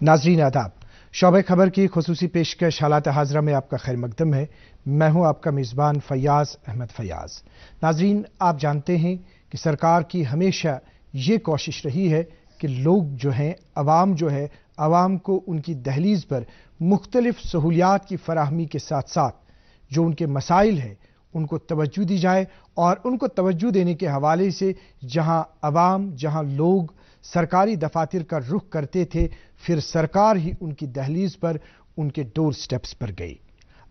नाजरीन आदाब, शोबे खबर की खुसूसी पेशकश हालात हाजरा में आपका खैर मकदम है। मैं हूं आपका मेज़बान फयाज अहमद फयाज। नाजरीन, आप जानते हैं कि सरकार की हमेशा ये कोशिश रही है कि लोग जो हैं, अवाम जो है, अवाम को उनकी दहलीज पर मुख्तलिफ सहूलियात की फराहमी के साथ साथ जो उनके मसाइल हैं उनको तवज्जो दी जाए, और उनको तवज्जो देने के हवाले से जहां अवाम, जहां लोग सरकारी दफातर का रुख करते थे, फिर सरकार ही उनकी दहलीज पर, उनके डोर स्टेप्स पर गई।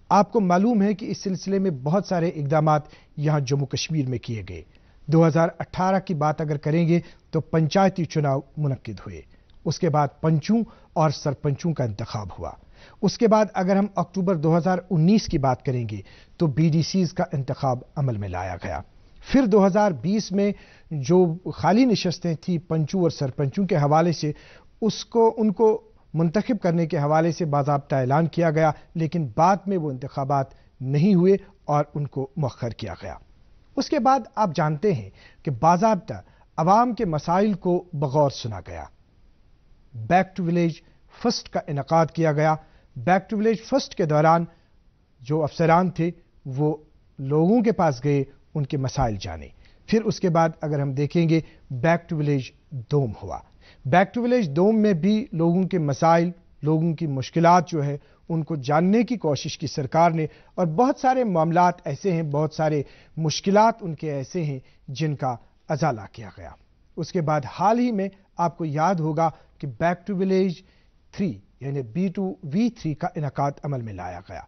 आपको मालूम है कि इस सिलसिले में बहुत सारे इकदामात यहां जम्मू कश्मीर में किए गए। 2018 की बात अगर करेंगे तो पंचायती चुनाव मुनक्किद हुए, उसके बाद पंचों और सरपंचों का इंतखाब हुआ। उसके बाद अगर हम अक्टूबर 2019 की बात करेंगे तो बीडीसीज का इंतखाब अमल में लाया गया। फिर 2020 में जो खाली नशस्तें थी पंचों और सरपंचों के हवाले से, उनको मुंतखब करने के हवाले से बाज़ाब्ता ऐलान किया गया, लेकिन बाद में वो इंतखाबात नहीं हुए और उनको मुअख्खर किया गया। उसके बाद आप जानते हैं कि बाज़ाब्ता अवाम के मसाइल को बगौर सुना गया। बैक टू विलेज फर्स्ट का इनकाद किया गया। बैक टू विलेज फर्स्ट के दौरान जो अफसरान थे वो लोगों के पास गए, उनके मसाइल जाने। फिर उसके बाद अगर हम देखेंगे बैक टू विलेज दोम हुआ। बैक टू विलेज दोम में भी लोगों के मसाइल, लोगों की मुश्किलात जो है उनको जानने की कोशिश की सरकार ने, और बहुत सारे मामलात ऐसे हैं, बहुत सारे मुश्किलात उनके ऐसे हैं जिनका अजाला किया गया। उसके बाद हाल ही में आपको याद होगा कि बैक टू विलेज 3 यानी B2V3 का इनकाद अमल में लाया गया।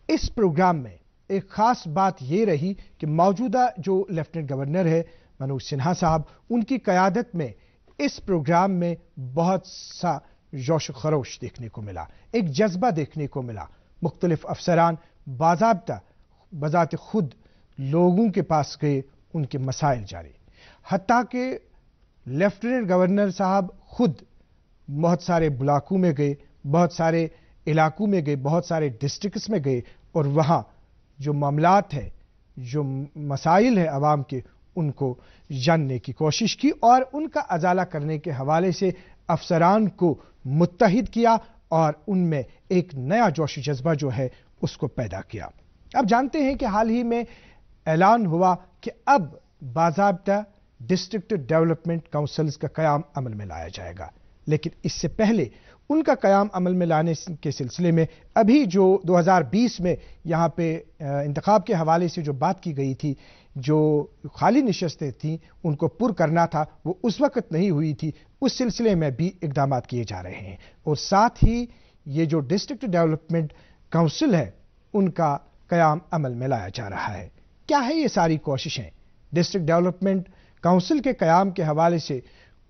इस प्रोग्राम में एक खास बात यह रही कि मौजूदा जो लेफ्टिनेंट गवर्नर है मनोज सिन्हा साहब, उनकी क़यादत में इस प्रोग्राम में बहुत सा जोश खरोश देखने को मिला, एक जज्बा देखने को मिला। मुख्तलिफ अफसरान बाज़ाब्ता बजात खुद लोगों के पास गए, उनके मसाइल जाने। हत्ता कि लेफ्टिनेंट गवर्नर साहब खुद बहुत सारे ब्लॉकों में गए, बहुत सारे इलाकों में गए, बहुत सारे डिस्ट्रिक्ट्स में गए, और वहाँ जो मामलात है, जो मसाइल है अवाम के, उनको जानने की कोशिश की और उनका अजाला करने के हवाले से अफसरान को मुत्तहिद किया और उनमें एक नया जोश जज्बा जो है उसको पैदा किया। अब जानते हैं कि हाल ही में ऐलान हुआ कि अब बाज़ाब्ता डिस्ट्रिक्ट डेवलपमेंट काउंसिल्स का क़याम अमल में लाया जाएगा, लेकिन इससे पहले उनका क़याम अमल में लाने के सिलसिले में अभी जो 2020 में यहाँ पे इंतखाब के हवाले से जो बात की गई थी, जो खाली नशस्तें थीं उनको पुर करना था, वो उस वक्त नहीं हुई थी। उस सिलसिले में भी इक़दामात किए जा रहे हैं, और साथ ही ये जो डिस्ट्रिक्ट डेवलपमेंट काउंसिल है उनका क़याम अमल में लाया जा रहा है। क्या है ये सारी कोशिशें? डिस्ट्रिक्ट डेवलपमेंट काउंसिल के क़याम के हवाले से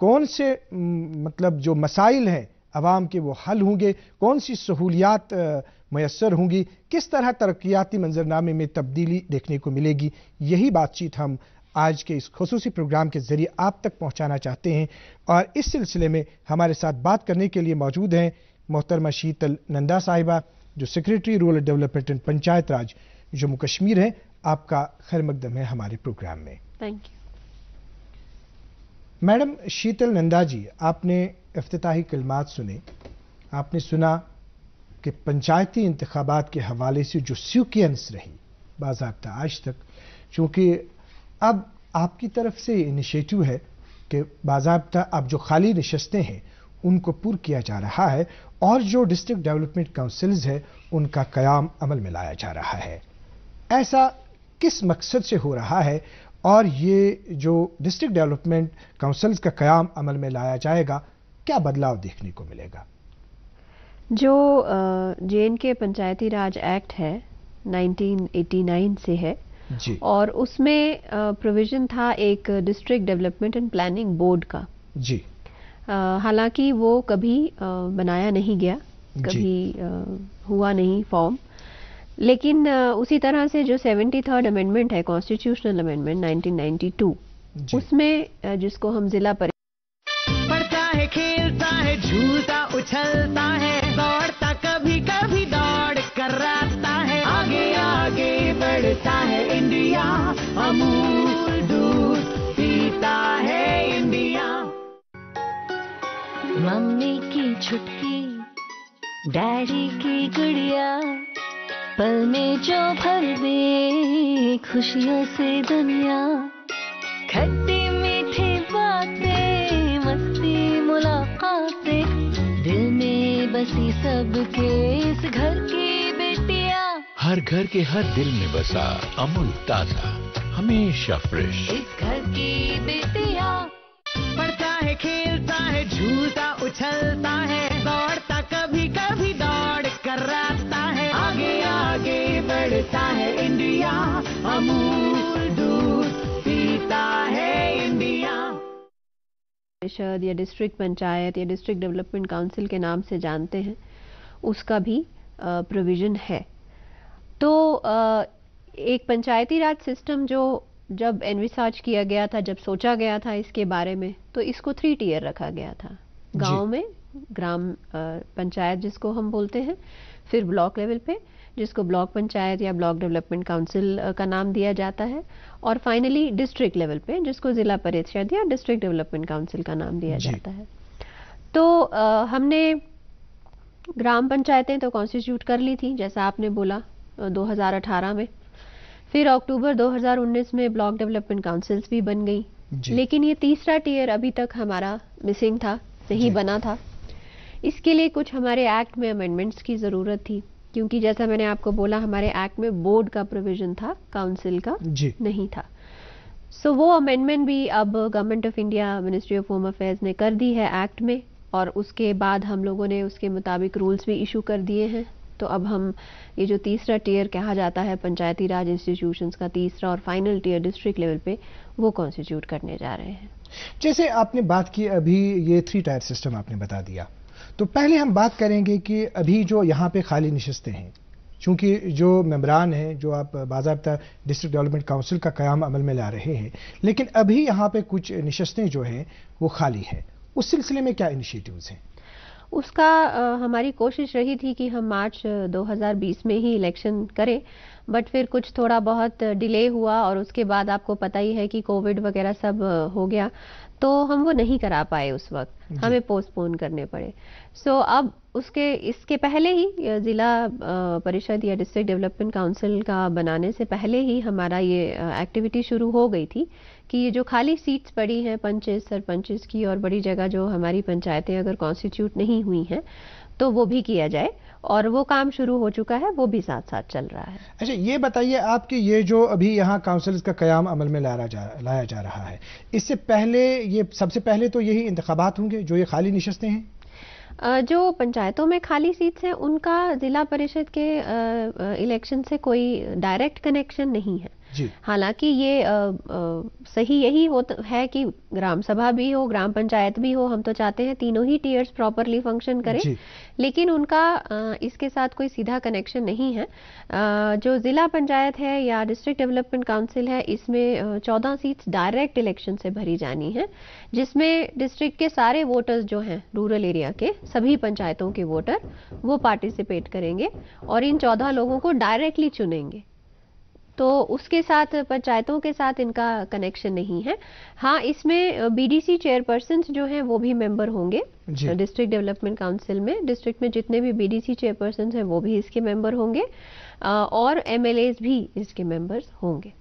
कौन से मतलब जो मसाइल हैं अवाम के वो हल होंगे, कौन सी सहूलियात मैसर होंगी, किस तरह तरक्याती मंजरनामे में तब्दीली देखने को मिलेगी, यही बातचीत हम आज के इस खुसूसी प्रोग्राम के जरिए आप तक पहुंचाना चाहते हैं। और इस सिलसिले में हमारे साथ बात करने के लिए मौजूद हैं मोहतरमा शीतल नंदा साहिबा, जो secretary rural development and panchayat Raj Jammu Kashmir है। आपका खैर मकदम है हमारे प्रोग्राम में। Thank you. Madam Sheetal Nanda ji, आपने इफ्तिताही कलमात सुने, आपने सुना कि पंचायती इंतखाबात के हवाले से जो सीक्वेंस रही बाज़ाब्ता आज तक, चूँकि अब आपकी तरफ से इनिशिएटिव है कि बाज़ाब्ता अब जो खाली नशस्तें हैं उनको पूरा किया जा रहा है, और जो डिस्ट्रिक्ट डेवलपमेंट काउंसिल्स है उनका क़याम अमल में लाया जा रहा है। ऐसा किस मकसद से हो रहा है, और ये जो डिस्ट्रिक्ट डेवलपमेंट काउंसिल्स का क़याम अमल में लाया जाएगा, क्या बदलाव देखने को मिलेगा? जो J&K पंचायती राज एक्ट है 1989 से है जी, और उसमें प्रोविजन था एक district development and planning board का। जी, हालांकि वो कभी बनाया नहीं गया, कभी हुआ नहीं फॉर्म, लेकिन उसी तरह से जो 73rd अमेंडमेंट है, कॉन्स्टिट्यूशनल अमेंडमेंट 1992, उसमें जिसको हम जिला पढ़ता है, खेलता है, झूलता उछलता है, दौड़ता कभी कभी दौड़ कर रास्ता है, आगे आगे बढ़ता है इंडिया, अमूल दूध पीता है इंडिया। मम्मी की छुटकी डैडी की गुड़िया पल में जो भर दे खुशियों से दुनिया, खट्टी मीठी बातें मस्ती मुलाकातें, दिल में बसी सबके इस घर की बेटियां, हर घर के हर दिल में बसा अमूल ताजा हमेशा फ्रेश। इस घर की बेटियां। पढ़ता है, खेलता है, झूलता उछलता है, दौड़ता कभी कभी दौड़ कराता है, आगे आगे बढ़ता है इंडिया, अमूल दूध पीता है इंडिया। परिषद या डिस्ट्रिक्ट पंचायत या डिस्ट्रिक्ट डेवलपमेंट काउंसिल के नाम से जानते हैं, उसका भी प्रोविजन है। तो एक पंचायती राज सिस्टम जो जब एनविसाज किया गया था, जब सोचा गया था इसके बारे में, तो इसको 3 टियर रखा गया था। गांव में ग्राम पंचायत जिसको हम बोलते हैं, फिर ब्लॉक लेवल पे जिसको ब्लॉक पंचायत या ब्लॉक डेवलपमेंट काउंसिल का नाम दिया जाता है, और फाइनली डिस्ट्रिक्ट लेवल पे जिसको जिला परिषद या डिस्ट्रिक्ट डेवलपमेंट काउंसिल का नाम दिया जाता है। तो हमने ग्राम पंचायतें तो कॉन्स्टिट्यूट कर ली थी, जैसा आपने बोला 2018 में। फिर अक्टूबर 2019 में ब्लॉक डेवलपमेंट काउंसिल्स भी बन गई, लेकिन ये तीसरा टियर अभी तक हमारा मिसिंग था, नहीं बना था। इसके लिए कुछ हमारे एक्ट में अमेंडमेंट्स की ज़रूरत थी, क्योंकि जैसा मैंने आपको बोला हमारे एक्ट में बोर्ड का प्रोविजन था, काउंसिल का नहीं था। सो वो अमेंडमेंट भी अब government of India ministry of home affairs ने कर दी है एक्ट में, और उसके बाद हम लोगों ने उसके मुताबिक रूल्स भी इशू कर दिए हैं। तो अब हम ये जो तीसरा टियर कहा जाता है पंचायती राज इंस्टीट्यूशंस का, तीसरा और फाइनल टियर डिस्ट्रिक्ट लेवल पे, वो कॉन्स्टिट्यूट करने जा रहे हैं। जैसे आपने बात की अभी ये 3 टायर सिस्टम आपने बता दिया, तो पहले हम बात करेंगे कि अभी जो यहाँ पे खाली नशिस्तें हैं, चूंकि जो मेंबरान हैं जो आप बाज़ाब्ता डिस्ट्रिक्ट डेवलपमेंट काउंसिल का क़याम अमल में ला रहे हैं, लेकिन अभी यहाँ पे कुछ नशिस्तें जो हैं वो खाली हैं, उस सिलसिले में क्या इनिशिएटिव्स हैं? उसका हमारी कोशिश रही थी कि हम मार्च 2020 में ही इलेक्शन करें, बट फिर कुछ थोड़ा बहुत डिले हुआ, और उसके बाद आपको पता ही है कि कोविड वगैरह सब हो गया, तो हम वो नहीं करा पाए उस वक्त, हमें पोस्टपोन करने पड़े। सो अब इसके पहले ही जिला परिषद या डिस्ट्रिक्ट डेवलपमेंट काउंसिल का बनाने से पहले ही हमारा ये एक्टिविटी शुरू हो गई थी कि ये जो खाली सीट्स पड़ी हैं पंचेस सरपंचेस की, और बड़ी जगह जो हमारी पंचायतें अगर कॉन्स्टिट्यूट नहीं हुई हैं तो वो भी किया जाए, और वो काम शुरू हो चुका है, वो भी साथ साथ चल रहा है। अच्छा, ये बताइए आपकी ये जो अभी यहाँ काउंसिल्स का क़याम अमल में लाया जा रहा है, इससे पहले ये सबसे पहले तो यही इंतखाबात होंगे जो ये खाली नशिस्तें हैं? जो पंचायतों में खाली सीट्स हैं उनका जिला परिषद के इलेक्शन से कोई डायरेक्ट कनेक्शन नहीं है। हालांकि ये सही यही है कि ग्राम सभा भी हो, ग्राम पंचायत भी हो, हम तो चाहते हैं तीनों ही टियर्स प्रॉपरली फंक्शन करें, लेकिन उनका इसके साथ कोई सीधा कनेक्शन नहीं है। जो जिला पंचायत है या डिस्ट्रिक्ट डेवलपमेंट काउंसिल है, इसमें 14 सीट्स डायरेक्ट इलेक्शन से भरी जानी है, जिसमें डिस्ट्रिक्ट के सारे वोटर्स जो हैं रूरल एरिया के, सभी पंचायतों के वोटर वो पार्टिसिपेट करेंगे और इन 14 लोगों को डायरेक्टली चुनेंगे। तो उसके साथ पंचायतों के साथ इनका कनेक्शन नहीं है। हाँ, इसमें बीडीसी चेयरपर्सन्स जो हैं वो भी मेंबर होंगे डिस्ट्रिक्ट डेवलपमेंट काउंसिल में। डिस्ट्रिक्ट में जितने भी बीडीसी चेयरपर्सन्स हैं वो भी इसके मेंबर होंगे, और एमएलएज भी इसके मेंबर्स होंगे।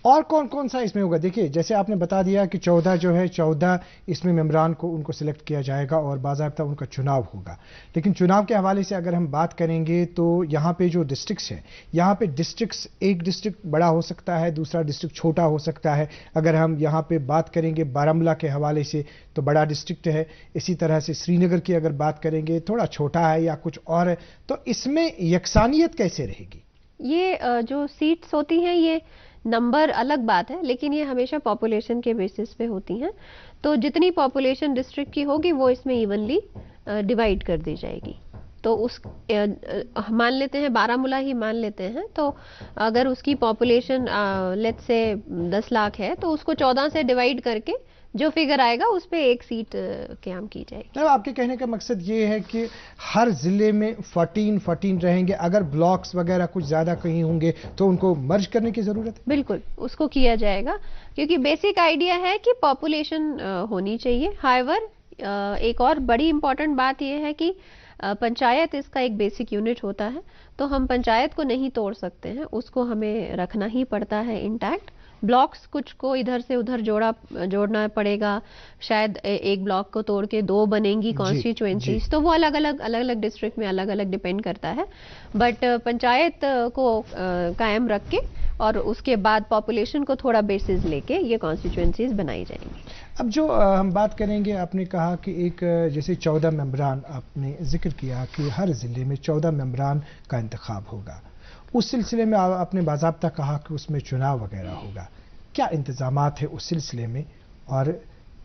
और कौन कौन सा इसमें होगा? देखिए, जैसे आपने बता दिया कि 14 जो है 14 इसमें मेंबरान को उनको सिलेक्ट किया जाएगा और बाज़ाब्ता उनका चुनाव होगा, लेकिन चुनाव के हवाले से अगर हम बात करेंगे तो यहाँ पे जो डिस्ट्रिक्ट्स हैं, यहाँ पे डिस्ट्रिक्ट्स, एक डिस्ट्रिक्ट बड़ा हो सकता है, दूसरा डिस्ट्रिक्ट छोटा हो सकता है। अगर हम यहाँ पे बात करेंगे बारामूला के हवाले से तो बड़ा डिस्ट्रिक्ट है, इसी तरह से श्रीनगर की अगर बात करेंगे थोड़ा छोटा है या कुछ और है, तो इसमें यकसानियत कैसे रहेगी? ये जो सीट्स होती हैं ये नंबर अलग बात है, लेकिन ये हमेशा पॉपुलेशन के बेसिस पे होती हैं। तो जितनी पॉपुलेशन डिस्ट्रिक्ट की होगी वो इसमें इवनली डिवाइड कर दी जाएगी। तो उस मान लेते हैं बारामूला ही मान लेते हैं, तो अगर उसकी पॉपुलेशन लेट्स से 10 लाख है तो उसको 14 से डिवाइड करके जो फिगर आएगा उस पे एक सीट क़याम की जाएगी। आपके कहने का मकसद ये है कि हर जिले में 14 रहेंगे, अगर ब्लॉक्स वगैरह कुछ ज्यादा कहीं होंगे तो उनको मर्ज करने की जरूरत है? बिल्कुल, उसको किया जाएगा, क्योंकि बेसिक आइडिया है कि पॉपुलेशन होनी चाहिए। हाउएवर एक और बड़ी इंपॉर्टेंट बात यह है कि पंचायत इसका एक बेसिक यूनिट होता है, तो हम पंचायत को नहीं तोड़ सकते हैं, उसको हमें रखना ही पड़ता है इंटैक्ट। ब्लॉक्स कुछ को इधर से उधर जोड़ना पड़ेगा, शायद एक ब्लॉक को तोड़ के 2 बनेंगी कॉन्स्टिट्यूएंसीज, तो वो अलग अलग डिस्ट्रिक्ट में अलग अलग डिपेंड करता है। बट पंचायत को कायम रख के और उसके बाद पॉपुलेशन को थोड़ा बेसिस लेके ये कॉन्स्टिट्यूएंसीज बनाई जाएंगी। अब जो हम बात करेंगे, आपने कहा कि एक जैसे 14 मेंबरान, आपने जिक्र किया कि हर ज़िले में 14 मेंबरान का इंतखाब होगा। उस सिलसिले में आपने बाज़ाब्ता कहा कि उसमें चुनाव वगैरह होगा। क्या इंतज़ामात है उस सिलसिले में और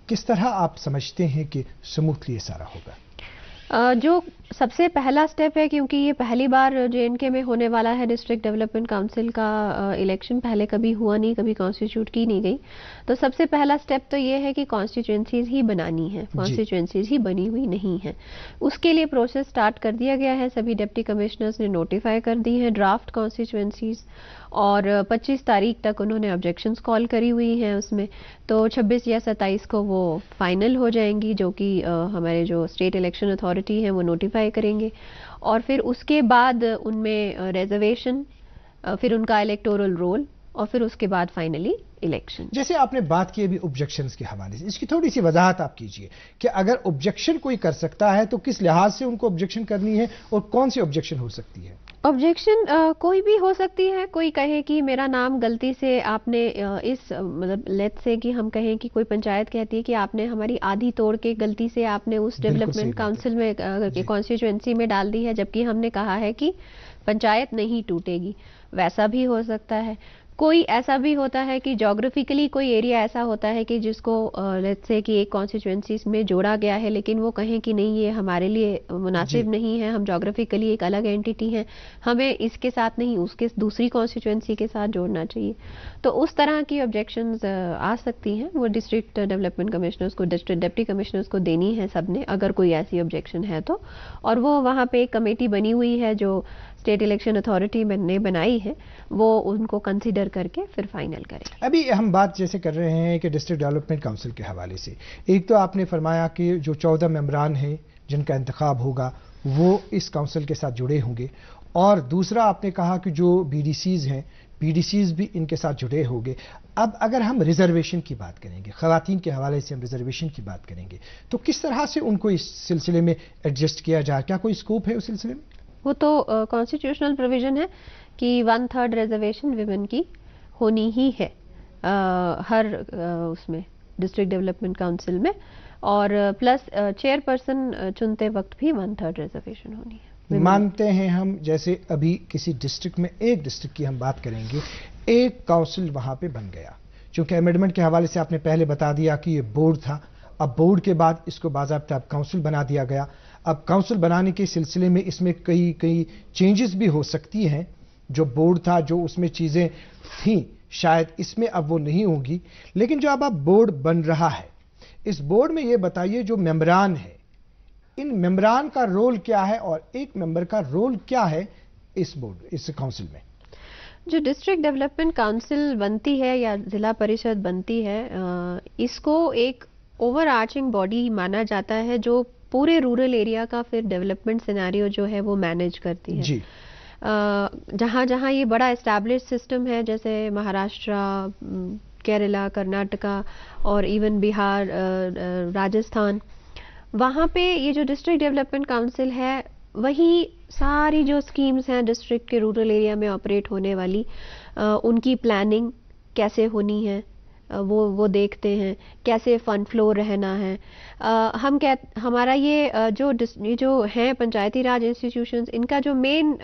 किस तरह आप समझते हैं कि स्मूथली ये सारा होगा? जो सबसे पहला स्टेप है, क्योंकि ये पहली बार जेएनके में होने वाला है, डिस्ट्रिक्ट डेवलपमेंट काउंसिल का इलेक्शन पहले कभी हुआ नहीं, कभी कॉन्स्टिट्यूट की नहीं गई, तो सबसे पहला स्टेप तो ये है कि कॉन्स्टिट्यूएंसीज ही बनानी है, कॉन्स्टिट्यूएंसीज ही बनी हुई नहीं है। उसके लिए प्रोसेस स्टार्ट कर दिया गया है, सभी डिप्टी कमिश्नर्स ने नोटिफाई कर दी है ड्राफ्ट कॉन्स्टिट्यूएंसीज, और 25 तारीख तक उन्होंने ऑब्जेक्शंस कॉल करी हुई हैं उसमें, तो 26 या 27 को वो फाइनल हो जाएंगी, जो कि हमारे जो स्टेट इलेक्शन अथॉरिटी है वो नोटिफाई करेंगे, और फिर उसके बाद उनमें रिजर्वेशन, फिर उनका इलेक्टोरल रोल, और फिर उसके बाद फाइनली इलेक्शन। जैसे आपने बात की अभी ऑब्जेक्शंस के हवाले से, इसकी थोड़ी सी वजाहत आप कीजिए कि अगर ऑब्जेक्शन कोई कर सकता है तो किस लिहाज से उनको ऑब्जेक्शन करनी है और कौन सी ऑब्जेक्शन हो सकती है? ऑब्जेक्शन कोई भी हो सकती है। कोई कहे कि मेरा नाम गलती से आपने इस मतलब लेट्स से कि हम कहें कि कोई पंचायत कहती है कि आपने हमारी आधी तोड़ के गलती से आपने उस डेवलपमेंट काउंसिल में कॉन्स्टिट्यूएंसी में डाल दी है, जबकि हमने कहा है कि पंचायत नहीं टूटेगी, वैसा भी हो सकता है। कोई ऐसा भी होता है कि ज्योग्राफिकली कोई एरिया ऐसा होता है कि जिसको लेट्स से कि एक कॉन्स्टिट्यूएंसी में जोड़ा गया है, लेकिन वो कहें कि नहीं ये हमारे लिए मुनासिब नहीं है, हम ज्योग्राफिकली एक अलग एंटिटी हैं, हमें इसके साथ नहीं उसके दूसरी कॉन्स्टिट्यूएंसी के साथ जोड़ना चाहिए, तो उस तरह की ऑब्जेक्शंस आ सकती हैं। वो डिस्ट्रिक्ट डेवलपमेंट कमिश्नर्स को, डिस्ट्रिक्ट डिप्टी कमिश्नर्स को देनी है सबने, अगर कोई ऐसी ऑब्जेक्शन है तो, और वो वहाँ पे एक कमेटी बनी हुई है जो स्टेट इलेक्शन अथॉरिटी ने बनाई है, वो उनको कंसीडर करके फिर फाइनल करें। अभी हम बात जैसे कर रहे हैं कि डिस्ट्रिक्ट डेवलपमेंट काउंसिल के हवाले से, एक तो आपने फरमाया कि जो 14 मेंबरान हैं जिनका इंतखाब होगा वो इस काउंसिल के साथ जुड़े होंगे, और दूसरा आपने कहा कि जो बीडीसीज हैं, बीडीसीज भी इनके साथ जुड़े होंगे। अब अगर हम रिजर्वेशन की बात करेंगे, खवातीन के हवाले से हम रिजर्वेशन की बात करेंगे, तो किस तरह से उनको इस सिलसिले में एडजस्ट किया जाए? क्या कोई स्कोप है उस सिलसिले में? वो तो कॉन्स्टिट्यूशनल प्रोविजन है कि 1/3 रिजर्वेशन विमेन की होनी ही है हर उसमें डिस्ट्रिक्ट डेवलपमेंट काउंसिल में, और प्लस चेयरपर्सन चुनते वक्त भी 1/3 रिजर्वेशन होनी है। मानते हैं हम, जैसे अभी किसी डिस्ट्रिक्ट में, एक डिस्ट्रिक्ट की हम बात करेंगे, एक काउंसिल वहां पे बन गया, क्योंकि अमेंडमेंट के हवाले से आपने पहले बता दिया कि ये बोर्ड था, अब बोर्ड के बाद इसको बाज़ाब्ता काउंसिल बना दिया गया। अब काउंसिल बनाने के सिलसिले में इसमें कई चेंजेस भी हो सकती हैं। जो बोर्ड था, जो उसमें चीज़ें थीं, शायद इसमें अब वो नहीं होगी, लेकिन जो अब बोर्ड बन रहा है, इस बोर्ड में ये बताइए जो मेंबरान है, इन मेंबरान का रोल क्या है और एक मेंबर का रोल क्या है इस बोर्ड, इस काउंसिल में? जो डिस्ट्रिक्ट डेवलपमेंट काउंसिल बनती है या जिला परिषद बनती है, इसको एक ओवर आर्चिंग बॉडी माना जाता है जो पूरे रूरल एरिया का फिर डेवलपमेंट सिनेरियो जो है वो मैनेज करती है जी। जहाँ जहाँ ये बड़ा एस्टैब्लिश सिस्टम है, जैसे महाराष्ट्र, केरला, कर्नाटका और इवन बिहार, राजस्थान, वहाँ पे ये जो डिस्ट्रिक्ट डेवलपमेंट काउंसिल है वही सारी जो स्कीम्स हैं डिस्ट्रिक्ट के रूरल एरिया में ऑपरेट होने वाली, उनकी प्लानिंग कैसे होनी है वो देखते हैं, कैसे फंड फ्लो रहना है। हमारा ये जो हैं पंचायती राज इंस्टीट्यूशंस, इनका जो मेन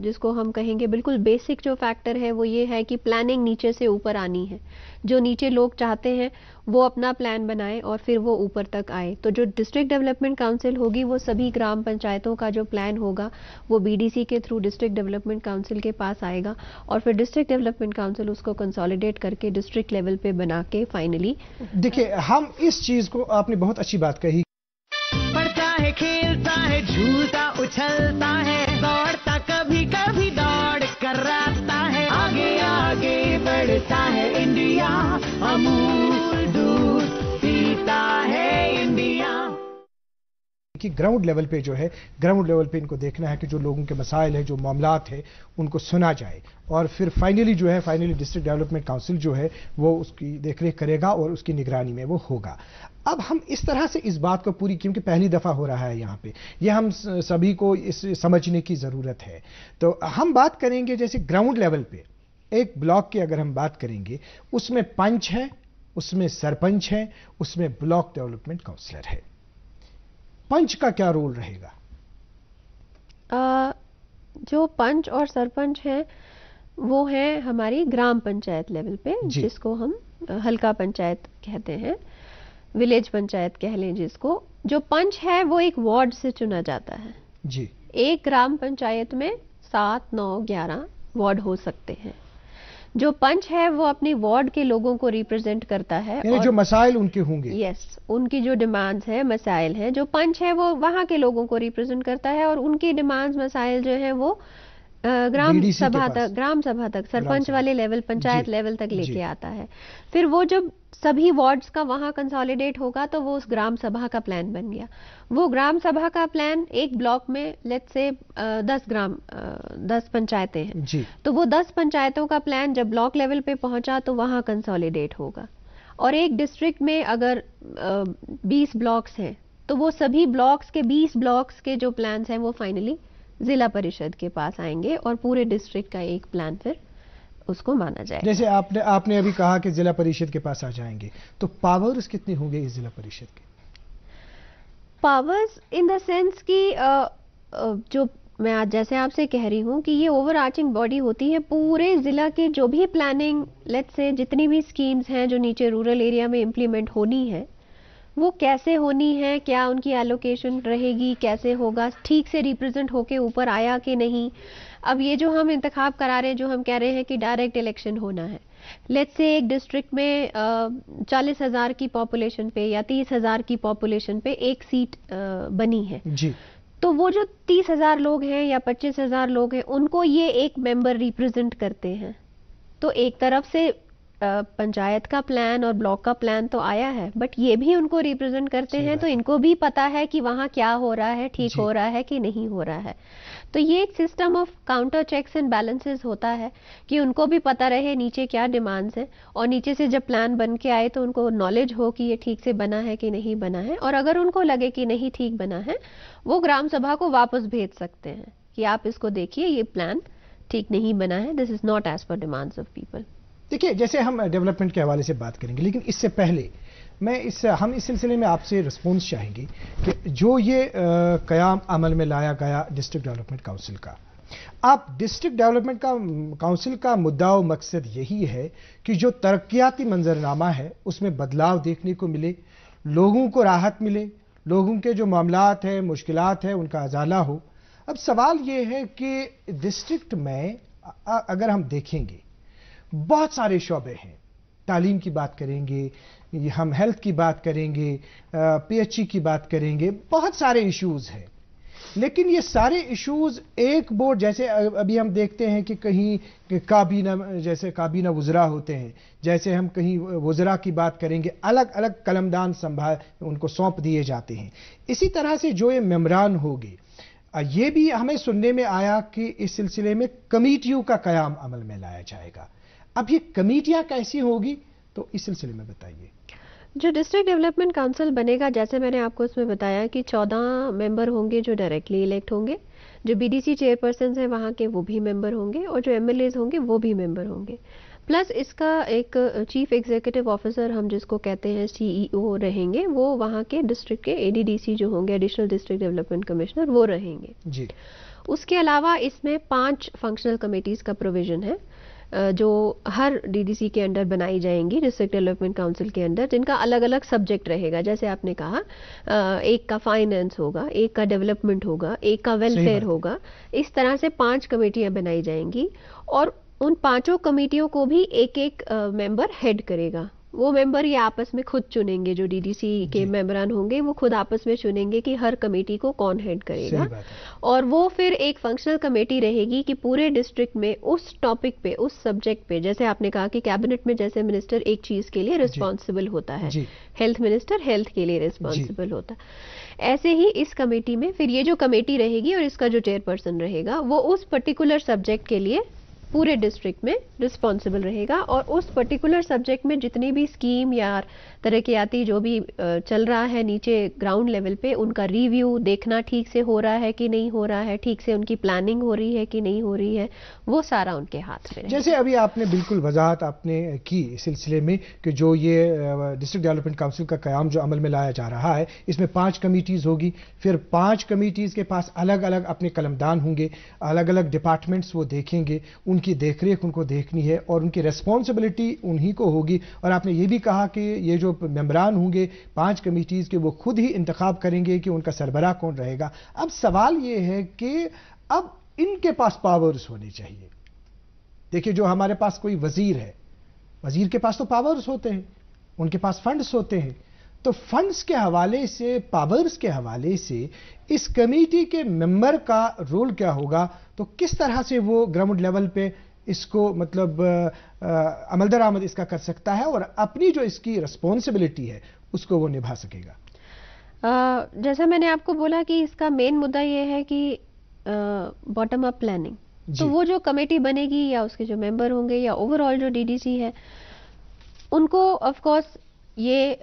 जिसको हम कहेंगे बिल्कुल बेसिक जो फैक्टर है वो ये है कि प्लानिंग नीचे से ऊपर आनी है। जो नीचे लोग चाहते हैं वो अपना प्लान बनाए और फिर वो ऊपर तक आए। तो जो डिस्ट्रिक्ट डेवलपमेंट काउंसिल होगी वो सभी ग्राम पंचायतों का जो प्लान होगा वो बीडीसी के थ्रू डिस्ट्रिक्ट डेवलपमेंट काउंसिल के पास आएगा, और फिर डिस्ट्रिक्ट डेवलपमेंट काउंसिल उसको कंसोलिडेट करके डिस्ट्रिक्ट लेवल पे बना के फाइनली। देखिए, हम इस चीज को, आपने बहुत अच्छी बात कही, पढ़ता है, खेलता है, झूलता उछलता है, दौड़ता कभी कभी दौड़ कराता है, आगे आगे बढ़ता है इंडिया, अमूल दूध पीता है इंडिया। कि ग्राउंड लेवल पे जो है, ग्राउंड लेवल पे इनको देखना है कि जो लोगों के मसाइल है, जो मामलात है, उनको सुना जाए और फिर फाइनली जो है, फाइनली डिस्ट्रिक्ट डेवलपमेंट काउंसिल जो है वो उसकी देखरेख करेगा और उसकी निगरानी में वो होगा। अब हम इस तरह से इस बात को पूरी, क्योंकि पहली दफा हो रहा है यहाँ पे, ये हम सभी को इस समझने की जरूरत है। तो हम बात करेंगे जैसे ग्राउंड लेवल पे एक ब्लॉक की अगर हम बात करेंगे, उसमें पंच है, उसमें सरपंच है, उसमें ब्लॉक डेवलपमेंट काउंसलर है। पंच का क्या रोल रहेगा? जो पंच और सरपंच हैं वो है हमारी ग्राम पंचायत लेवल पे, जिसको हम हल्का पंचायत कहते हैं, विलेज पंचायत कह लें जिसको। जो पंच है वो एक वार्ड से चुना जाता है जी। एक ग्राम पंचायत में 7, 9, 11 वार्ड हो सकते हैं। जो पंच है वो अपनी वार्ड के लोगों को रिप्रेजेंट करता है और जो मसाइल उनके होंगे, यस, उनकी जो डिमांड्स है, मसाइल हैं, जो पंच है वो वहां के लोगों को रिप्रेजेंट करता है और उनकी डिमांड्स, मसाइल जो है वो ग्राम सभा तक सरपंच वाले लेवल, पंचायत लेवल तक लेके आता है। फिर वो जब सभी वार्ड्स का वहां कंसोलिडेट होगा तो वो उस ग्राम सभा का प्लान बन गया। वो ग्राम सभा का प्लान एक ब्लॉक में लेट्स से 10 पंचायतें हैं जी। तो वो 10 पंचायतों का प्लान जब ब्लॉक लेवल पे पहुंचा तो वहां कंसोलिडेट होगा। और एक डिस्ट्रिक्ट में अगर 20 ब्लॉक्स हैं तो वो सभी ब्लॉक्स के 20 ब्लॉक्स के जो प्लान्स हैं वो फाइनली जिला परिषद के पास आएंगे और पूरे डिस्ट्रिक्ट का एक प्लान फिर उसको माना जाएगा। जैसे आपने अभी कहा कि जिला परिषद के पास आ जाएंगे, तो पावर्स कितने होंगे इस जिला परिषद के? पावर्स इन द सेंस कि जो मैं आज जैसे आपसे कह रही हूँ कि ये ओवर आर्चिंग बॉडी होती है, पूरे जिला के जो भी प्लानिंग, लेट्स से जितनी भी स्कीम्स हैं जो नीचे रूरल एरिया में इम्प्लीमेंट होनी है, वो कैसे होनी है, क्या उनकी एलोकेशन रहेगी, कैसे होगा, ठीक से रिप्रेजेंट होके ऊपर आया कि नहीं। अब ये जो हम इंतखाब करा रहे हैं, जो हम कह रहे हैं कि डायरेक्ट इलेक्शन होना है, लेट्स से एक डिस्ट्रिक्ट में 40,000 की पॉपुलेशन पे या 30,000 की पॉपुलेशन पे एक सीट बनी है जी। तो वो जो 30,000 लोग हैं या 25,000 लोग हैं, उनको ये एक मेंबर रिप्रेजेंट करते हैं। तो एक तरफ से पंचायत का प्लान और ब्लॉक का प्लान तो आया है, बट ये भी उनको रिप्रेजेंट करते हैं, तो इनको भी पता है कि वहाँ क्या हो रहा है, ठीक हो रहा है कि नहीं हो रहा है। तो ये एक system of counter checks and balances होता है कि उनको भी पता रहे नीचे क्या डिमांड्स हैं, और नीचे से जब प्लान बन के आए तो उनको नॉलेज हो कि ये ठीक से बना है कि नहीं बना है, और अगर उनको लगे कि नहीं ठीक बना है, वो ग्राम सभा को वापस भेज सकते हैं कि आप इसको देखिए, ये प्लान ठीक नहीं बना है, this is not as per demands of people. देखिए, जैसे हम डेवलपमेंट के हवाले से बात करेंगे, लेकिन इससे पहले हम इस सिलसिले में आपसे रिस्पॉन्स चाहेंगे कि जो ये कयाम अमल में लाया गया डिस्ट्रिक्ट डेवलपमेंट काउंसिल का, आप डिस्ट्रिक्ट डेवलपमेंट काउंसिल का मुद्दा और मकसद यही है कि जो तरक्याती मंजरनामा है उसमें बदलाव देखने को मिले, लोगों को राहत मिले, लोगों के जो मामलात हैं, मुश्किलात हैं, उनका अजाला हो। अब सवाल ये है कि डिस्ट्रिक्ट में अगर हम देखेंगे बहुत सारे शोबे हैं, तालीम की बात करेंगे, हम हेल्थ की बात करेंगे, पीएचई की बात करेंगे, बहुत सारे इश्यूज हैं, लेकिन ये सारे इश्यूज एक बोर्ड, जैसे अभी हम देखते हैं कि कहीं काबीना, जैसे काबीना वुज़रा होते हैं, जैसे हम कहीं वुज़रा की बात करेंगे, अलग अलग कलमदान संभाल उनको सौंप दिए जाते हैं। इसी तरह से जो ये मेम्बरान होंगे, ये भी हमें सुनने में आया कि इस सिलसिले में कमेटियों का कयाम अमल में लाया जाएगा। अब ये कमेटियां कैसी होगी, तो इस सिलसिले में बताइए। जो डिस्ट्रिक्ट डेवलपमेंट काउंसिल बनेगा, जैसे मैंने आपको इसमें बताया कि 14 मेंबर होंगे जो डायरेक्टली इलेक्ट होंगे, जो बीडीसी चेयरपर्सन हैं वहाँ के वो भी मेंबर होंगे, और जो एमएलएज होंगे वो भी मेंबर होंगे। प्लस इसका एक चीफ एग्जीक्यूटिव ऑफिसर, हम जिसको कहते हैं सीईओ, रहेंगे, वो वहाँ के डिस्ट्रिक्ट के एडीडीसी जो होंगे, एडिशनल डिस्ट्रिक्ट डेवलपमेंट कमिश्नर, वो रहेंगे जी। उसके अलावा इसमें 5 फंक्शनल कमेटीज का प्रोविजन है जो हर डीडीसी के अंडर बनाई जाएंगी, डिस्ट्रिक्ट डेवलपमेंट काउंसिल के अंदर, जिनका अलग अलग सब्जेक्ट रहेगा। जैसे आपने कहा, एक का फाइनेंस होगा, एक का डेवलपमेंट होगा, एक का वेलफेयर होगा। इस तरह से 5 कमेटियां बनाई जाएंगी, और उन 5 कमेटियों को भी एक एक मेंबर हेड करेगा। वो मेंबर ये आपस में खुद चुनेंगे, जो डीडीसी के मेंबरान होंगे वो खुद आपस में चुनेंगे कि हर कमेटी को कौन हेड करेगा। सही बात है। और वो फिर एक फंक्शनल कमेटी रहेगी कि पूरे डिस्ट्रिक्ट में उस टॉपिक पे, उस सब्जेक्ट पे, जैसे आपने कहा कि कैबिनेट में जैसे मिनिस्टर एक चीज के लिए रिस्पॉन्सिबल होता है, जी। हेल्थ मिनिस्टर हेल्थ के लिए रिस्पॉन्सिबल होता है, ऐसे ही इस कमेटी में फिर ये जो कमेटी रहेगी और इसका जो चेयरपर्सन रहेगा वो उस पर्टिकुलर सब्जेक्ट के लिए पूरे डिस्ट्रिक्ट में रिस्पॉन्सिबल रहेगा। और उस पर्टिकुलर सब्जेक्ट में जितनी भी स्कीम या तरक्याती जो भी चल रहा है नीचे ग्राउंड लेवल पे, उनका रिव्यू देखना, ठीक से हो रहा है कि नहीं हो रहा है, ठीक से उनकी प्लानिंग हो रही है कि नहीं हो रही है, वो सारा उनके हाथ में रहेगा। जैसे अभी आपने बिल्कुल वजाहत आपने की इस सिलसिले में कि जो ये डिस्ट्रिक्ट डेवलपमेंट काउंसिल का क़याम जो अमल में लाया जा रहा है, इसमें 5 कमीटीज़ होगी, फिर 5 कमीटीज़ के पास अलग अलग अपने कलमदान होंगे, अलग अलग डिपार्टमेंट्स वो देखेंगे, उनकी देखरेख उनको देखनी है और उनकी रेस्पॉन्सिबिलिटी उन्हीं को होगी। और आपने ये भी कहा कि ये जो मेंबरान होंगे 5 कमीटीज़ के, वो खुद ही इंतखाब करेंगे कि उनका सरबराह कौन रहेगा। अब सवाल ये है कि अब इनके पास पावर्स होने चाहिए। देखिए, जो हमारे पास कोई वजीर है, वजीर के पास तो पावर्स होते हैं, उनके पास फंड्स होते हैं, तो फंड्स के हवाले से, पावर्स के हवाले से इस कमेटी के मेंबर का रोल क्या होगा? तो किस तरह से वो ग्राउंड लेवल पे इसको मतलब अमल दरामद इसका कर सकता है और अपनी जो इसकी रिस्पॉन्सिबिलिटी है उसको वो निभा सकेगा? जैसा मैंने आपको बोला कि इसका मेन मुद्दा ये है कि बॉटम अप प्लानिंग। तो वो जो कमेटी बनेगी या उसके जो मेंबर होंगे या ओवरऑल जो डीडीसी है, उनको ऑफ कोर्स ये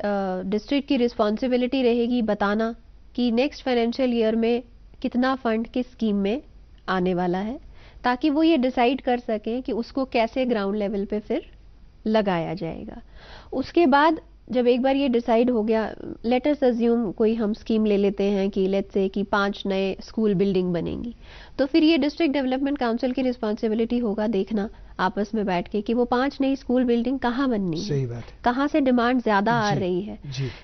डिस्ट्रिक्ट की रिस्पॉन्सिबिलिटी रहेगी बताना कि नेक्स्ट फाइनेंशियल ईयर में कितना फंड किस स्कीम में आने वाला है, ताकि वो ये डिसाइड कर सकें कि उसको कैसे ग्राउंड लेवल पे फिर लगाया जाएगा। उसके बाद जब एक बार ये डिसाइड हो गया, लेट अस अज्यूम कोई हम स्कीम ले लेते हैं कि लेट्स से कि 5 नए स्कूल बिल्डिंग बनेंगी, तो फिर ये डिस्ट्रिक्ट डेवलपमेंट काउंसिल की रिस्पॉन्सिबिलिटी होगा देखना आपस में बैठ के कि वो 5 नई स्कूल बिल्डिंग कहाँ बननी है, सही बात है, कहाँ से डिमांड ज्यादा आ रही है।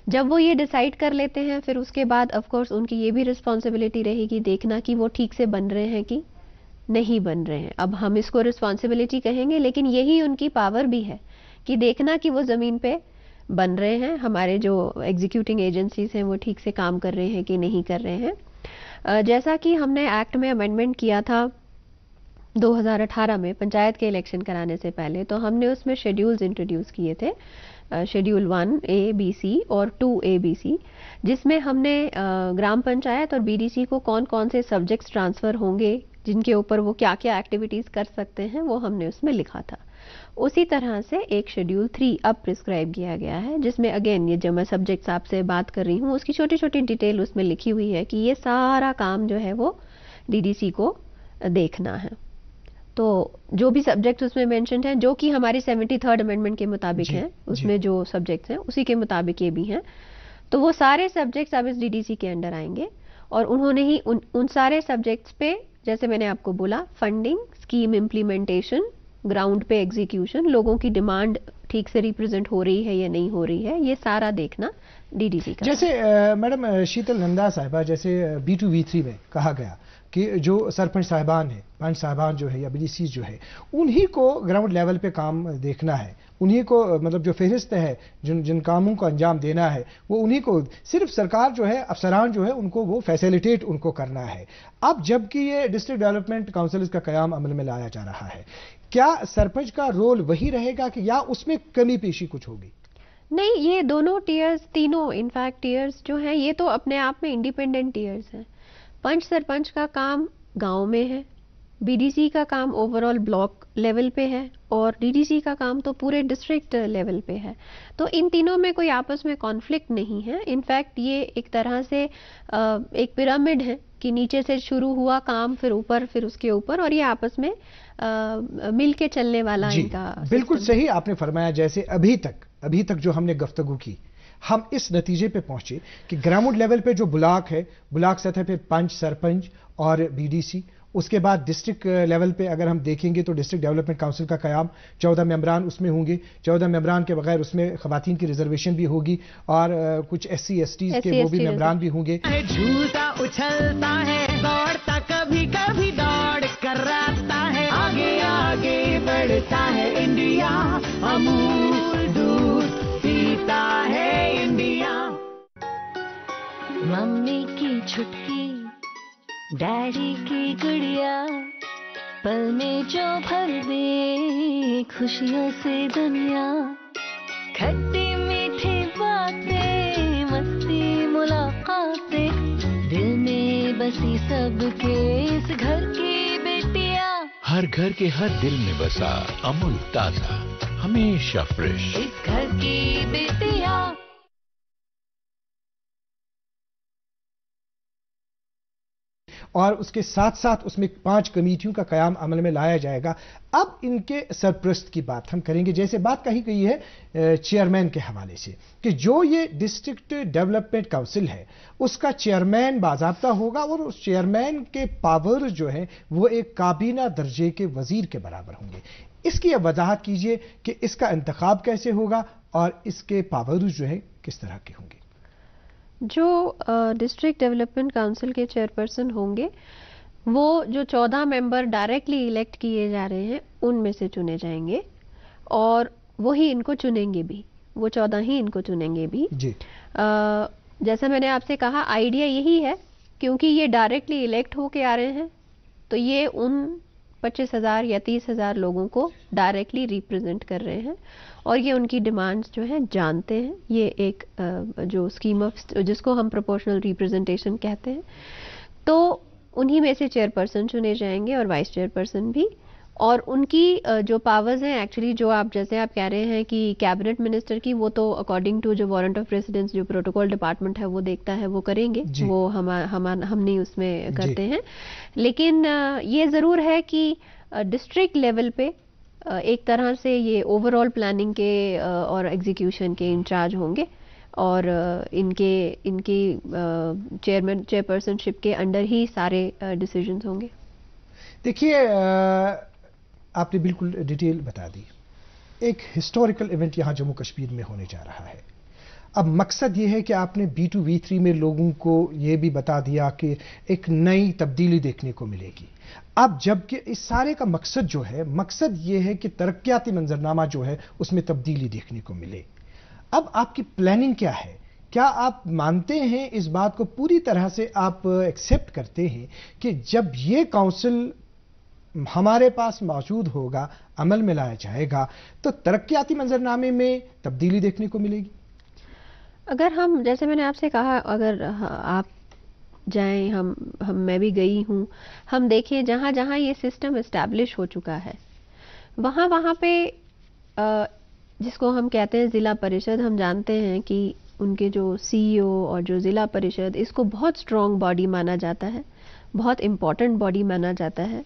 जब वो ये डिसाइड कर लेते हैं, फिर उसके बाद ऑफ कोर्स उनकी ये भी रिस्पॉन्सिबिलिटी रहेगी देखना कि वो ठीक से बन रहे हैं कि नहीं बन रहे हैं। अब हम इसको रिस्पॉन्सिबिलिटी कहेंगे, लेकिन यही उनकी पावर भी है कि देखना कि वो जमीन पे बन रहे हैं, हमारे जो एग्जीक्यूटिंग एजेंसीज हैं वो ठीक से काम कर रहे हैं कि नहीं कर रहे हैं। जैसा कि हमने एक्ट में अमेंडमेंट किया था 2018 में पंचायत के इलेक्शन कराने से पहले, तो हमने उसमें शेड्यूल्स इंट्रोड्यूस किए थे, शेड्यूल 1A BC और 2A BC, जिसमें हमने ग्राम पंचायत और बीडीसी को कौन कौन से सब्जेक्ट्स ट्रांसफर होंगे, जिनके ऊपर वो क्या क्या एक्टिविटीज कर सकते हैं, वो हमने उसमें लिखा था। उसी तरह से एक शेड्यूल 3 अब प्रिस्क्राइब किया गया है, जिसमें अगेन ये जो मैं सब्जेक्ट्स आपसे बात कर रही हूँ उसकी छोटी छोटी डिटेल उसमें लिखी हुई है कि ये सारा काम जो है वो डीडीसी को देखना है। तो जो भी सब्जेक्ट उसमें मेंशन्ड हैं, जो कि हमारी 73rd अमेंडमेंट के मुताबिक हैं, उसमें जो सब्जेक्ट्स हैं उसी के मुताबिक ये भी हैं, तो वो सारे सब्जेक्ट्स अब इस डीडीसी के अंडर आएंगे। और उन्होंने ही उन सारे सब्जेक्ट्स पे, जैसे मैंने आपको बोला, फंडिंग, स्कीम इम्प्लीमेंटेशन, ग्राउंड पे एग्जीक्यूशन, लोगों की डिमांड ठीक से रिप्रेजेंट हो रही है या नहीं हो रही है, ये सारा देखना डीडीसी का। जैसे मैडम शीतल नंदा साहिबा, जैसे B2B3 में कहा गया कि जो सरपंच साहिबान है, पंच साहिबान जो है या बीडीसी जो है, उन्हीं को ग्राउंड लेवल पे काम देखना है, उन्हीं को मतलब जो फहरिस्त है जिन कामों को अंजाम देना है वो उन्हीं को, सिर्फ सरकार जो है, अफसरान जो है, उनको वो फैसिलिटेट उनको करना है। अब जबकि ये डिस्ट्रिक्ट डेवलपमेंट काउंसिल का क़याम अमल में लाया जा रहा है, क्या सरपंच का रोल वही रहेगा कि या उसमें कमी पेशी कुछ होगी? नहीं, ये दोनों टीयर्स, तीनों इनफैक्ट टीयर्स जो हैं, ये तो अपने आप में इंडिपेंडेंट टीयर्स हैं। पंच सरपंच का काम गांव में है, बीडीसी का काम ओवरऑल ब्लॉक लेवल पे है और डीडीसी का काम तो पूरे डिस्ट्रिक्ट लेवल पे है। तो इन तीनों में कोई आपस में कॉन्फ्लिक्ट नहीं है। इनफैक्ट ये एक तरह से एक पिरामिड है कि नीचे से शुरू हुआ काम, फिर ऊपर, फिर उसके ऊपर, और ये आपस में मिल के चलने वाला इनका। बिल्कुल सही आपने फरमाया। जैसे अभी तक जो हमने गुफ्तगू की, हम इस नतीजे पे पहुंचे कि ग्राउंड लेवल पे जो ब्लॉक है, ब्लॉक सतह पे पंच, सरपंच और बीडीसी, उसके बाद डिस्ट्रिक्ट लेवल पे अगर हम देखेंगे तो डिस्ट्रिक्ट डेवलपमेंट काउंसिल का क़याम 14 मेंबरान उसमें होंगे। 14 मेंबरान के बगैर उसमें खवातीन की रिजर्वेशन भी होगी और कुछ SC STs के वो भी मेंबरान भी होंगे। झूलता उछलता है, दौड़ता कभी कभी दौड़ कर आता है, आगे आगे बढ़ता है इंडिया, अमूल दूध मम्मी की छुटकी, डैडी की गुड़िया, पल में जो भर दे खुशियों से दुनिया। खट्टी मीठी बातें, मस्ती मुलाकातें, दिल में बसी सबके इस घर की बेटियां। हर घर के हर दिल में बसा अमूल ताजा, हमेशा फ्रेश। इस घर की बेटियां। और उसके साथ साथ उसमें 5 कमेटियों का कयाम अमल में लाया जाएगा। अब इनके सरप्रस्त की बात हम करेंगे। जैसे बात कही गई है चेयरमैन के हवाले से कि जो ये डिस्ट्रिक्ट डेवलपमेंट काउंसिल है उसका चेयरमैन बाज़ाब्ता होगा और उस चेयरमैन के पावर जो है वो एक काबीना दर्जे के वजीर के बराबर होंगे। इसकी अब वजाहत कीजिए कि इसका इंतखाब कैसे होगा और इसके पावर जो है किस तरह के होंगे। जो डिस्ट्रिक्ट डेवलपमेंट काउंसिल के चेयरपर्सन होंगे वो जो 14 मेंबर डायरेक्टली इलेक्ट किए जा रहे हैं उनमें से चुने जाएंगे और वही इनको चुनेंगे भी, वो 14 ही इनको चुनेंगे भी जी। जैसा मैंने आपसे कहा आइडिया यही है क्योंकि ये डायरेक्टली इलेक्ट होके आ रहे हैं तो ये उन 25,000 या 30,000 लोगों को डायरेक्टली रिप्रेजेंट कर रहे हैं और ये उनकी डिमांड्स जो हैं जानते हैं। ये एक जो स्कीम ऑफ जिसको हम प्रोपोर्शनल रिप्रेजेंटेशन कहते हैं, तो उन्हीं में से चेयरपर्सन चुने जाएंगे और वाइस चेयरपर्सन भी। और उनकी जो पावर्स हैं एक्चुअली जो आप जैसे आप कह रहे हैं कि कैबिनेट मिनिस्टर की, वो तो अकॉर्डिंग टू जो वारंट ऑफ प्रेसिडेंस जो प्रोटोकॉल डिपार्टमेंट है वो देखता है, वो करेंगे, वो हम नहीं उसमें करते हैं। लेकिन ये ज़रूर है कि डिस्ट्रिक्ट लेवल पे एक तरह से ये ओवरऑल प्लानिंग के और एग्जीक्यूशन के इंचार्ज होंगे और इनकी चेयरपर्सनशिप के अंडर ही सारे डिसीजंस होंगे। देखिए आपने बिल्कुल डिटेल बता दी। एक हिस्टोरिकल इवेंट यहाँ जम्मू कश्मीर में होने जा रहा है। अब मकसद ये है कि आपने B2 V3 में लोगों को ये भी बता दिया कि एक नई तब्दीली देखने को मिलेगी। अब जबकि इस सारे का मकसद जो है, मकसद ये है कि तरक्याती मंजरनामा जो है उसमें तब्दीली देखने को मिले। अब आपकी प्लानिंग क्या है? क्या आप मानते हैं इस बात को पूरी तरह से, आप एक्सेप्ट करते हैं कि जब ये काउंसिल हमारे पास मौजूद होगा, अमल में लाया जाएगा, तो तरक्याती मंजरनामे में तब्दीली देखने को मिलेगी? अगर हम, जैसे मैंने आपसे कहा, अगर आप जाएं, मैं भी गई हूँ, हम देखें जहाँ जहाँ ये सिस्टम इस्टेब्लिश हो चुका है वहाँ पे जिसको हम कहते हैं ज़िला परिषद, हम जानते हैं कि उनके जो CEO और जो ज़िला परिषद, इसको बहुत स्ट्रॉन्ग बॉडी माना जाता है, बहुत इम्पॉर्टेंट बॉडी माना जाता है।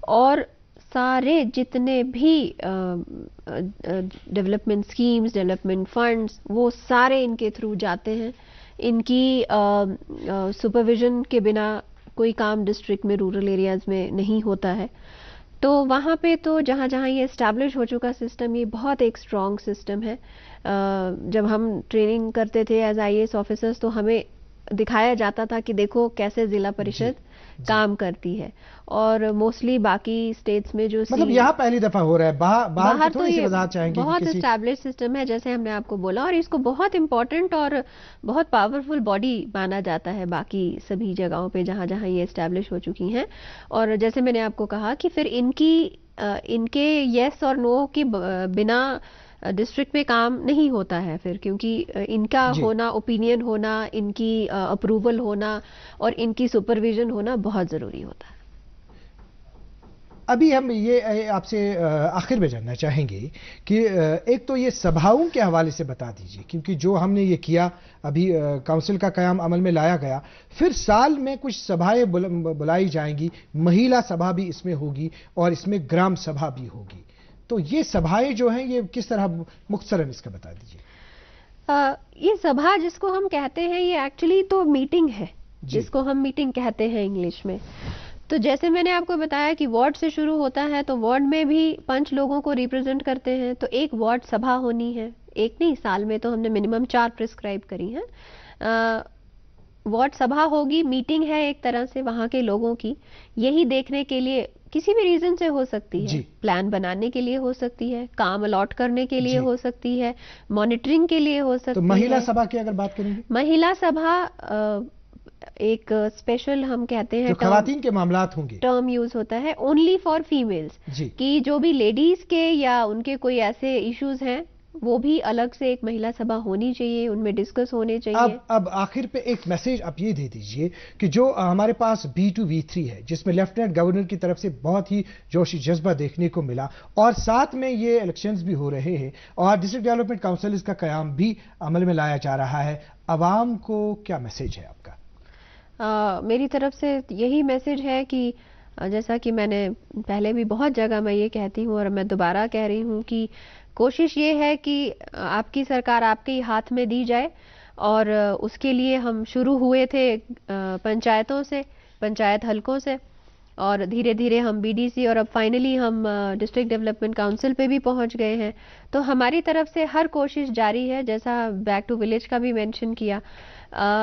और सारे जितने भी डेवलपमेंट स्कीम्स, डेवलपमेंट फंड्स, वो सारे इनके थ्रू जाते हैं। इनकी सुपरविजन के बिना कोई काम डिस्ट्रिक्ट में, रूरल एरियाज में नहीं होता है। तो वहाँ पे तो जहाँ जहाँ ये इस्टेब्लिश हो चुका सिस्टम, ये बहुत एक स्ट्रॉन्ग सिस्टम है। जब हम ट्रेनिंग करते थे एज IAS ऑफिसर्स तो हमें दिखाया जाता था कि देखो कैसे जिला परिषद काम करती है। और मोस्टली बाकी स्टेट्स में जो मतलब यहाँ पहली दफा हो रहा है, बाहर तो ये बहुत एस्टैब्लिश सिस्टम है, जैसे हमने आपको बोला, और इसको बहुत इंपॉर्टेंट और बहुत पावरफुल बॉडी माना जाता है बाकी सभी जगहों पे जहाँ जहाँ ये एस्टैब्लिश हो चुकी हैं। और जैसे मैंने आपको कहा कि फिर इनके येस और नो की बिना डिस्ट्रिक्ट में काम नहीं होता है फिर, क्योंकि इनका होना, ओपिनियन होना, इनकी अप्रूवल होना और इनकी सुपरविजन होना बहुत ज़रूरी होता है। अभी हम ये आपसे आखिर में जानना चाहेंगे कि एक तो ये सभाओं के हवाले से बता दीजिए, क्योंकि जो हमने ये किया अभी काउंसिल का कयाम अमल में लाया गया, फिर साल में कुछ सभाएं बुलाई जाएंगी, महिला सभा भी इसमें होगी और इसमें ग्राम सभा भी होगी। तो ये सभाएं जो हैं ये किस तरह, मुख्तसरन इसका बता दीजिए। ये सभा जिसको हम कहते हैं ये एक्चुअली तो मीटिंग है, जिसको हम मीटिंग कहते हैं इंग्लिश में। तो जैसे मैंने आपको बताया कि वार्ड से शुरू होता है, तो वार्ड में भी 5 लोगों को रिप्रेजेंट करते हैं, तो एक वार्ड सभा होनी है। एक नहीं, साल में तो हमने मिनिमम 4 प्रिस्क्राइब करी हैं। वार्ड सभा होगी, मीटिंग है एक तरह से वहां के लोगों की, यही देखने के लिए किसी भी रीजन से हो सकती है, प्लान बनाने के लिए हो सकती है, काम अलॉट करने के लिए हो सकती है, मॉनिटरिंग के लिए हो सकती है। तो महिला सभा की अगर बात करेंगे, महिला सभा एक स्पेशल हम कहते हैं जो खवातीन के मामलात होंगे, टर्म यूज होता है ओनली फॉर फीमेल्स, कि जो भी लेडीज के या उनके कोई ऐसे इश्यूज हैं वो भी अलग से एक महिला सभा होनी चाहिए, उनमें डिस्कस होने चाहिए। अब आखिर पे एक मैसेज आप ये दे दीजिए कि जो हमारे पास B2V3 है, जिसमें लेफ्टिनेंट गवर्नर की तरफ से बहुत ही जोशी जज्बा देखने को मिला, और साथ में ये इलेक्शंस भी हो रहे हैं और डिस्ट्रिक्ट डेवलपमेंट काउंसिल का कयाम भी अमल में लाया जा रहा है, अवाम को क्या मैसेज है आपका? मेरी तरफ से यही मैसेज है कि जैसा कि मैंने पहले भी बहुत जगह मैं ये कहती हूँ और मैं दोबारा कह रही हूँ कि कोशिश ये है कि आपकी सरकार आपके ही हाथ में दी जाए, और उसके लिए हम शुरू हुए थे पंचायतों से, पंचायत हलकों से, और धीरे धीरे हम BDC और अब फाइनली हम डिस्ट्रिक्ट डेवलपमेंट काउंसिल पे भी पहुंच गए हैं। तो हमारी तरफ से हर कोशिश जारी है, जैसा बैक टू विलेज का भी मेंशन किया,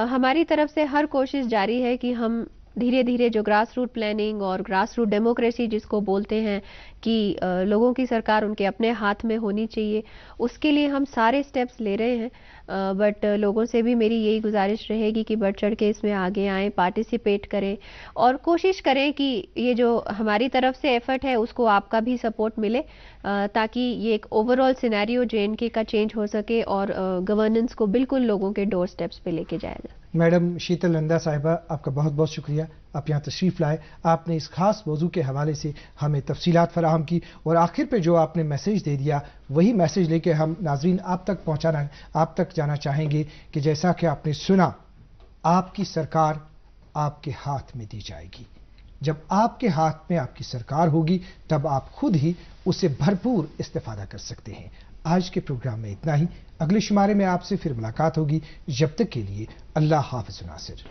हमारी तरफ से हर कोशिश जारी है कि हम धीरे धीरे जो ग्रास रूट प्लानिंग और ग्रास रूट डेमोक्रेसी जिसको बोलते हैं कि लोगों की सरकार उनके अपने हाथ में होनी चाहिए, उसके लिए हम सारे स्टेप्स ले रहे हैं। बट लोगों से भी मेरी यही गुजारिश रहेगी कि बढ़ चढ़ के इसमें आगे आएं, पार्टिसिपेट करें और कोशिश करें कि ये जो हमारी तरफ से एफर्ट है उसको आपका भी सपोर्ट मिले, ताकि ये एक ओवरऑल सिनेरियो JNK का चेंज हो सके और गवर्नेंस को बिल्कुल लोगों के डोर स्टेप्स पे लेके जाया जाए। मैडम शीतल नंदा साहिबा, आपका बहुत बहुत शुक्रिया, आप यहाँ तशरीफ़ लाए, आपने इस खास मौजू के हवाले से हमें तफसीलात फराहम की और आखिर पे जो आपने मैसेज दे दिया वही मैसेज लेके हम नाजरीन आप तक जाना चाहेंगे कि जैसा कि आपने सुना, आपकी सरकार आपके हाथ में दी जाएगी। जब आपके हाथ में आपकी सरकार होगी तब आप खुद ही उससे भरपूर इस्तेफादा कर सकते हैं। आज के प्रोग्राम में इतना ही, अगले शुमारे में आपसे फिर मुलाकात होगी। जब तक के लिए अल्लाह हाफ़िज़ नासिर।